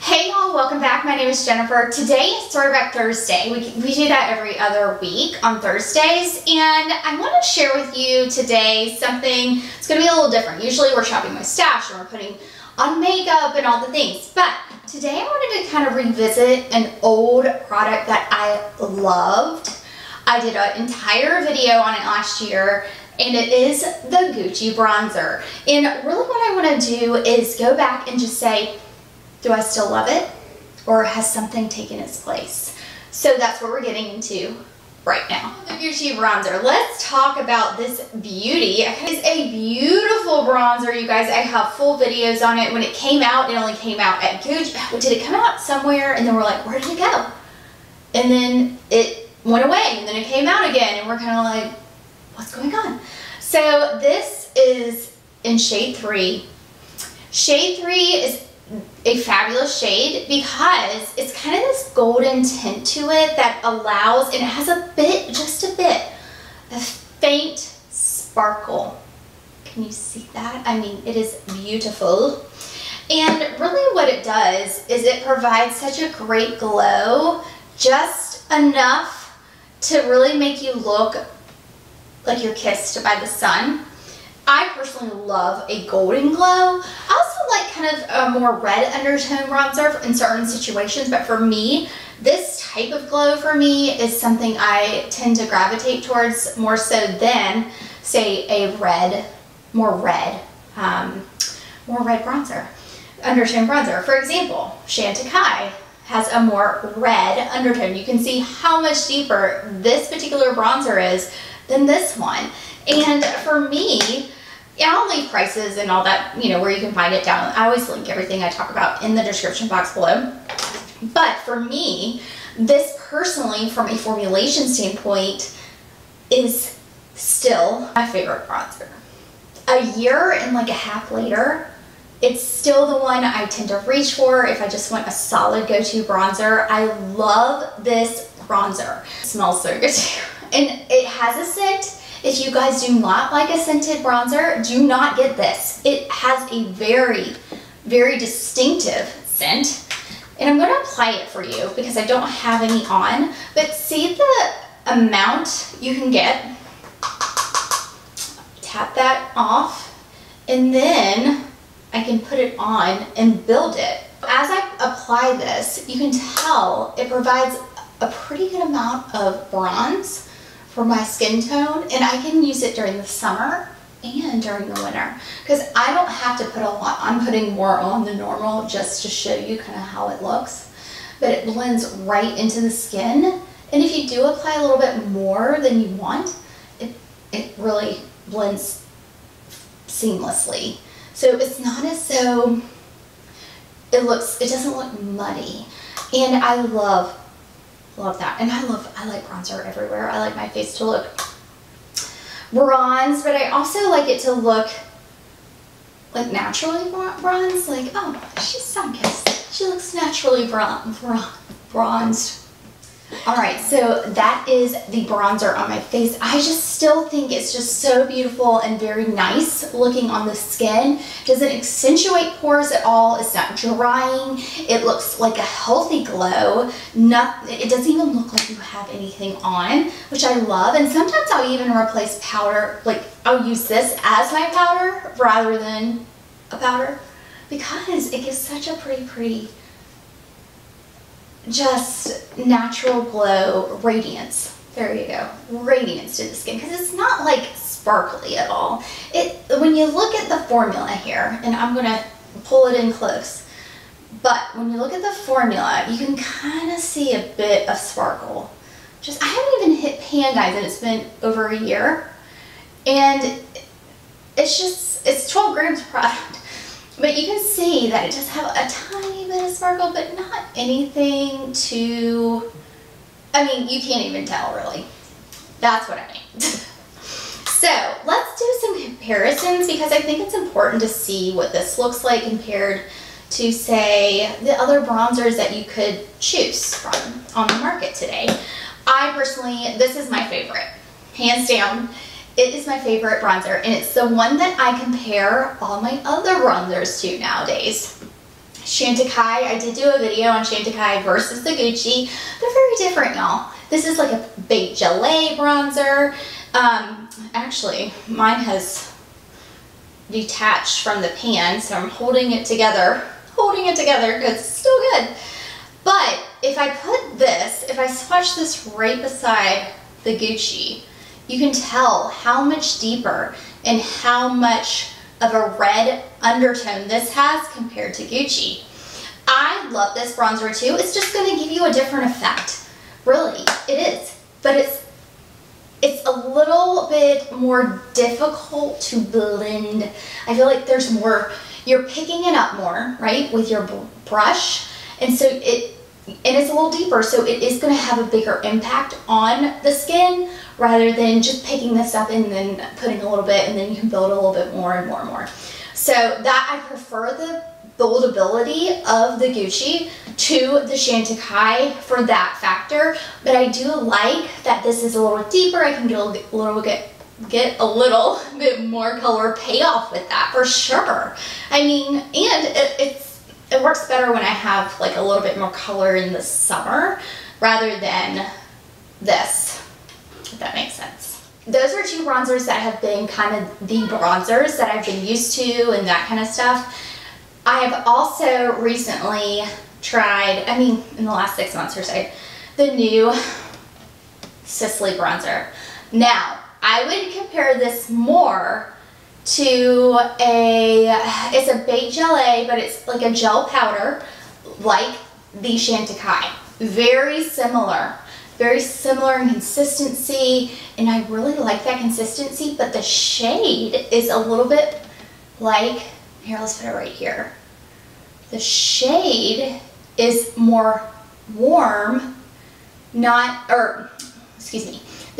Hey y'all, welcome back. My name is Jennifer. Today is Throwback Thursday. We do that every other week on Thursdays, and I want to share with you today something that's going to be a little different. Usually we're shopping my stash and we're putting on makeup and all the things, but today I wanted to kind of revisit an old product that I loved. I did an entire video on it last year, and it is the Gucci bronzer. And really what I want to do is go back and just say, do I still love it, or has something taken its place? So that's what we're getting into right now. The Gucci bronzer. Let's talk about this beauty. It is a beautiful bronzer, you guys. I have full videos on it. When it came out, it only came out at Gucci. Did it come out somewhere? And then we're like, where did it go? And then it went away, and then it came out again, and we're kind of like, what's going on? So this is in shade 3. Shade 3 is a fabulous shade because it's kind of this golden tint to it that allows, and it has a bit, just a bit, a faint sparkle. Can you see that? I mean, it is beautiful. And really what it does is it provides such a great glow, just enough to really make you look like you're kissed by the sun. I personally love a golden glow. I also like kind of a more red undertone bronzer in certain situations, but for me, this type of glow for me is something I tend to gravitate towards more so than, say, a red, more red bronzer, undertone bronzer. For example, Chantecaille has a more red undertone. You can see how much deeper this particular bronzer is than this one. And for me, I'll leave prices and all that, you know, where you can find it down. I always link everything I talk about in the description box below. But for me, this personally, from a formulation standpoint, is still my favorite bronzer. A year and like a half later, it's still the one I tend to reach for if I just want a solid go-to bronzer. I love this bronzer. It smells so good too. And it has a scent. If you guys do not like a scented bronzer, do not get this. It has a very, very distinctive scent. And I'm going to apply it for you because I don't have any on. But see the amount you can get. Tap that off. And then I can put it on and build it. As I apply this, you can tell it provides a pretty good amount of bronze for my skin tone, and I can use it during the summer and during the winter because I don't have to put a lot. I'm putting more on than normal just to show you kind of how it looks, but it blends right into the skin. And if you do apply a little bit more than you want, it really blends seamlessly. So it's not as though it doesn't look muddy. And I love that. And I like bronzer everywhere. I like my face to look bronzed, but I also like it to look like naturally bronzed. Like, oh, she's sun-kissed. She looks naturally bronzed. All right, so that is the bronzer on my face. I just still think it's just so beautiful and very nice looking on the skin. Doesn't accentuate pores at all. It's not drying. It looks like a healthy glow. It doesn't even look like you have anything on, which I love. And sometimes I'll even replace powder. Like, I'll use this as my powder rather than a powder because it gives such a pretty just natural glow, radiance. There you go, radiance to the skin, because it's not like sparkly at all. When you look at the formula here, and I'm gonna pull it in close, but when you look at the formula, you can kind of see a bit of sparkle. I haven't even hit pan, guys, and it's been over a year, and it's 12 grams of product. But you can see that it does have a tiny bit of sparkle, but not anything too, I mean, you can't even tell really. That's what I mean. So let's do some comparisons because I think it's important to see what this looks like compared to, say, the other bronzers that you could choose from on the market today. I personally, this is my favorite, hands down. It is my favorite bronzer, and it's the one that I compare all my other bronzers to nowadays. Chantecaille. I did do a video on Chantecaille versus the Gucci. They're very different, y'all. This is like a beige gelée bronzer. Actually, mine has detached from the pan, so I'm holding it together because it's still good. But if I put this, if I swatch this right beside the Gucci, you can tell how much deeper and how much of a red undertone this has compared to Gucci. I love this bronzer too. It's just going to give you a different effect. Really, it is. But it's a little bit more difficult to blend. I feel like there's more, you're picking it up more, right, with your brush. And so it's a little deeper, so it is going to have a bigger impact on the skin rather than just picking this up and then putting a little bit and then you can build a little bit more and more and more. So that I prefer the buildability of the Gucci to the Chantecaille for that factor, but I do like that this is a little deeper. I can get a little bit more color payoff with that for sure. I mean, and it works better when I have like a little bit more color in the summer rather than this, if that makes sense. Those are two bronzers that have been kind of the bronzers that I've been used to and that kind of stuff. I have also recently tried, I mean, in the last 6 months or so, the new Sisley bronzer. Now, I would compare this more to it's a beige gelée, but it's like a gel powder, like the Chantecaille. Very similar in consistency, and I really like that consistency, but the shade is a little bit like, here, let's put it right here. The shade is more warm, the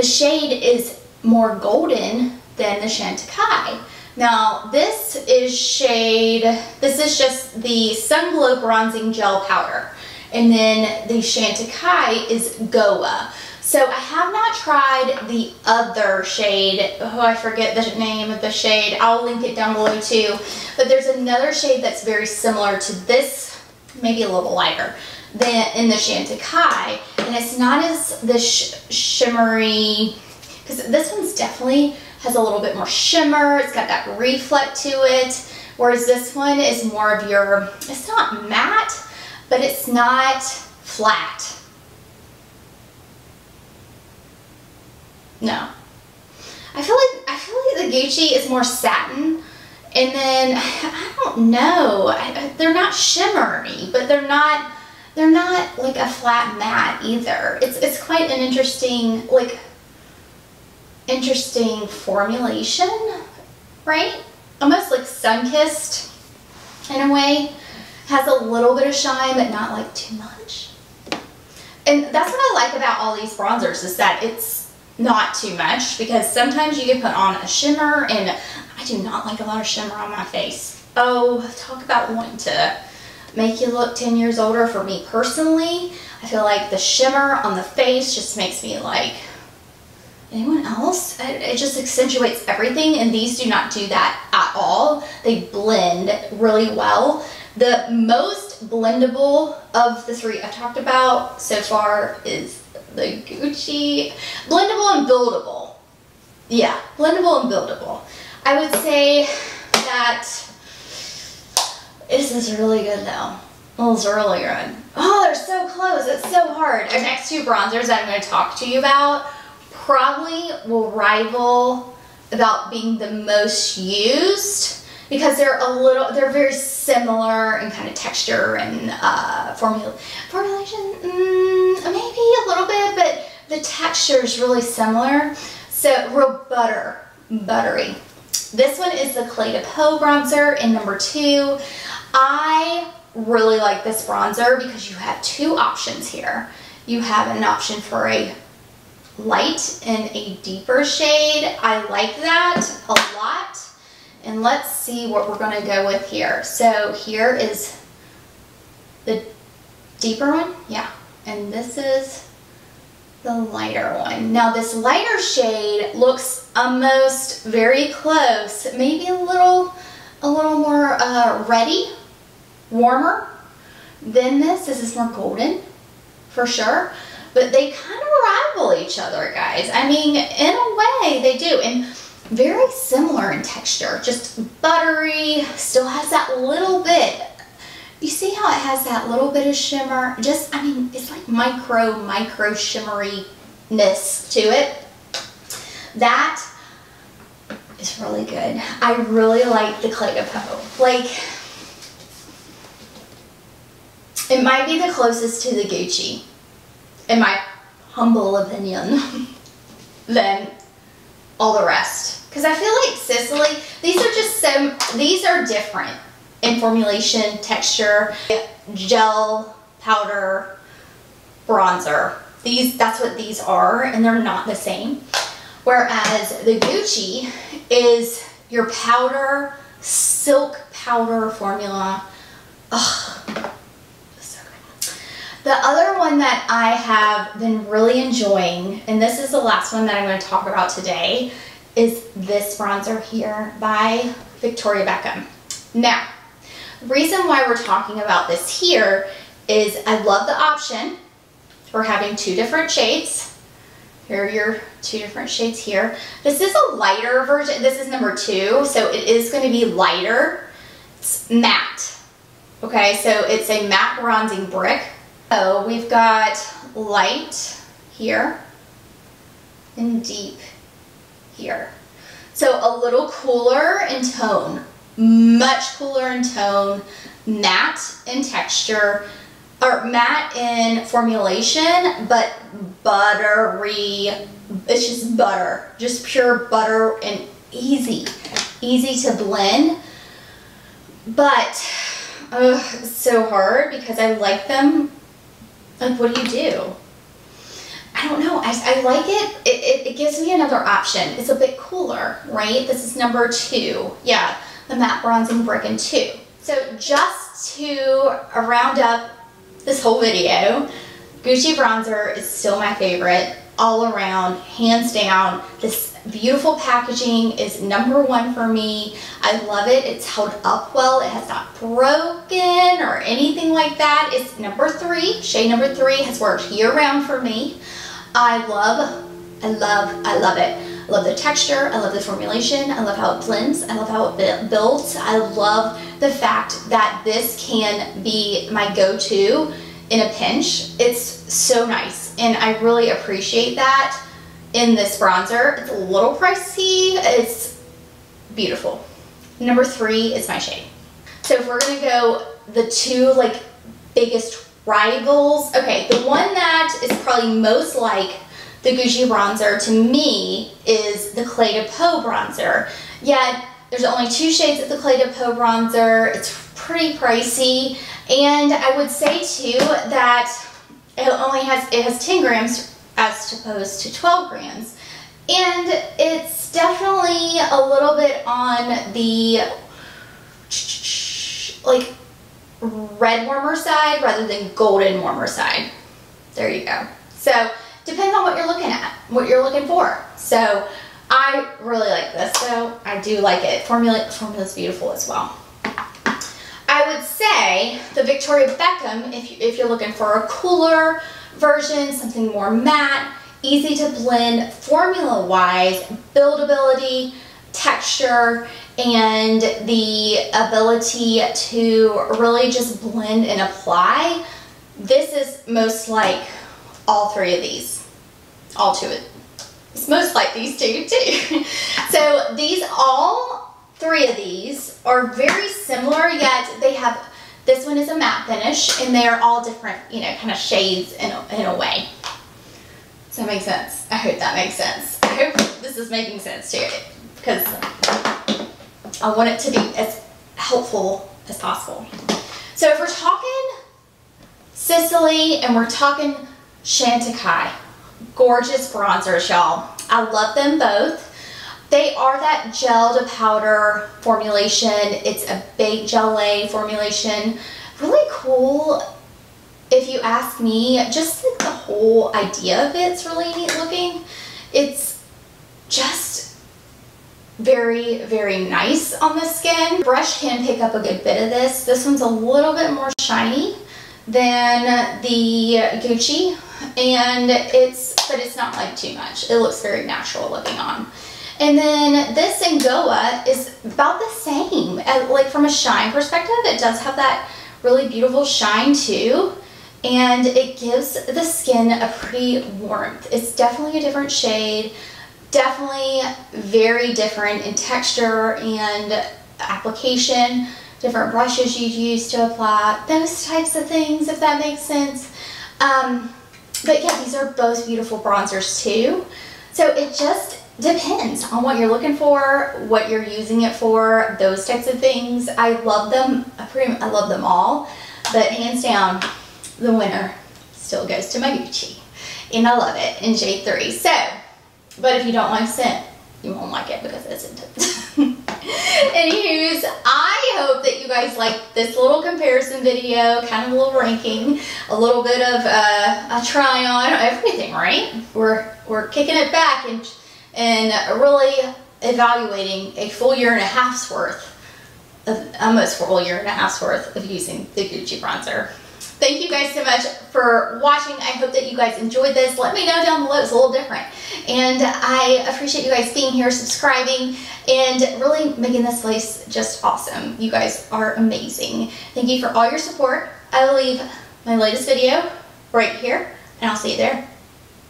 shade is more golden than the Chantecaille. Now this is just the Sun Glow Bronzing Gel Powder. And then the Chantecaille is Goa. So I have not tried the other shade. Oh, I forget the name of the shade. I'll link it down below too. But there's another shade that's very similar to this, maybe a little lighter than in the Chantecaille. And it's not as shimmery, because this one's definitely has a little bit more shimmer. It's got that reflect to it. Whereas this one is more of your, it's not matte, but it's not flat. No. I feel like the Gucci is more satin, and then I don't know. They're not shimmery, but they're not like a flat matte either. It's quite an interesting formulation, right? Almost like sun-kissed in a way. Has a little bit of shine, but not like too much. And that's what I like about all these bronzers, is that it's not too much, because sometimes you can put on a shimmer, and I do not like a lot of shimmer on my face. Oh, talk about wanting to make you look 10 years older. For me personally, I feel like the shimmer on the face just makes me like, anyone else? It just accentuates everything, and these do not do that at all. They blend really well. The most blendable of the three I've talked about so far is the Gucci. Blendable and Buildable. Yeah, Blendable and Buildable. I would say that this is really good though. Oh, it's really good. Oh, they're so close. It's so hard. The next two bronzers I'm going to talk to you about probably will rival about being the most used, because they're very similar in kind of texture and formulation, maybe a little bit, but the texture is really similar. So real buttery. This one is the Cle de Peau bronzer in number 2. I really like this bronzer because you have two options here. You have an option for a light and a deeper shade. I like that a lot. And let's see what we're going to go with here. So here is the deeper one. Yeah. And this is the lighter one. Now this lighter shade looks almost very close. Maybe a little more ready, warmer than this. This is more golden for sure, but they kind of rival each other, guys. I mean, in a way they do, and very similar in texture, just buttery, still has that little bit. You see how it has that little bit of shimmer? Just, I mean, it's like micro shimmeriness to it. That is really good. I really like the Cle de Peau. Like, it might be the closest to the Gucci, in my humble opinion, than all the rest. Because I feel like Sicily, these are different in formulation, texture, gel, powder, bronzer. That's what these are, and they're not the same. Whereas the Gucci is your powder, silk powder formula. Ugh, so good. The other one that I have been really enjoying, and this is the last one that I'm going to talk about today, is this bronzer here by Victoria Beckham. Now, the reason why we're talking about this here is I love the option for having 2 different shades. Here are your 2 different shades here. This is a lighter version. This is number 2, so it is going to be lighter. It's matte. Okay, so it's a matte bronzing brick. So we've got light here and deep here. So a little cooler in tone, much cooler in tone, matte in texture, or matte in formulation, but buttery. It's just butter, just pure butter, and easy to blend. But it's so hard because I like them. Like, what do you do? I don't know. I like it. It gives me another option. It's a bit cooler, right? This is number 2. Yeah, the matte bronzing brick in 2. So just to round up this whole video, Gucci bronzer is still my favorite all around, hands down. This beautiful packaging is number 1 for me. I love it. It's held up well. It has not broken or anything like that. It's number 3. Shade number 3 has worked year round for me. I love it. I love the texture. I love the formulation. I love how it blends. I love how it builds. I love the fact that this can be my go-to in a pinch. It's so nice, and I really appreciate that in this bronzer. It's a little pricey. It's beautiful. Number 3 is my shade. So if we're gonna go the 2 like biggest rivals, okay, the one that is probably most like the Gucci bronzer to me is the Cle de Peau bronzer. Yet there's only 2 shades of the Cle de Peau bronzer. It's pretty pricey, and I would say too that it has 10 grams as opposed to 12 grams, and it's definitely a little bit on the like red warmer side rather than golden warmer side. There you go. So depends on what you're looking at, what you're looking for. So I really like this, so I do like it. Formula's beautiful as well. I would say the Victoria Beckham, if you're looking for a cooler version, something more matte, easy to blend, formula-wise, buildability, texture, and the ability to really just blend and apply. This is most like all 3 of these. All 2 of it. It's most like these 2 too. So all 3 of these are very similar, yet they have, this one is a matte finish, and they are all different, you know, kind of shades in a way. Does that make sense? I hope that makes sense. I hope this is making sense to you, because I want it to be as helpful as possible. So if we're talking Sicily and we're talking Chantecaille, gorgeous bronzers, y'all. I love them both. They are that gel to powder formulation. It's a baked gelée formulation. Really cool, if you ask me. Just like the whole idea of it's really neat looking. It's just very, very nice on the skin. Brush can pick up a good bit of this. This one's a little bit more shiny than the Gucci, and but it's not like too much. It looks very natural looking on. And then this Angoa is about the same. Like from a shine perspective, it does have that really beautiful shine too. And it gives the skin a pretty warmth. It's definitely a different shade. Definitely very different in texture and application. Different brushes you'd use to apply. Those types of things, if that makes sense. But yeah, these are both beautiful bronzers too. So it just depends on what you're looking for, what you're using it for, those types of things. I love them. I love them all. But hands down, the winner still goes to my Gucci. And I love it in Shade 3. So, but if you don't like scent, you won't like it because it's intense. Anyways, I hope that you guys liked this little comparison video, kind of a little ranking, a little bit of a try on everything, right? We're kicking it back and really evaluating a full year and a half's worth of, almost full year and a half's worth of using the Gucci bronzer. Thank you guys so much for watching. I hope that you guys enjoyed this. Let me know down below. It's a little different. And I appreciate you guys being here, subscribing, and really making this place just awesome. You guys are amazing. Thank you for all your support. I will leave my latest video right here, and I'll see you there.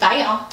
Bye, y'all.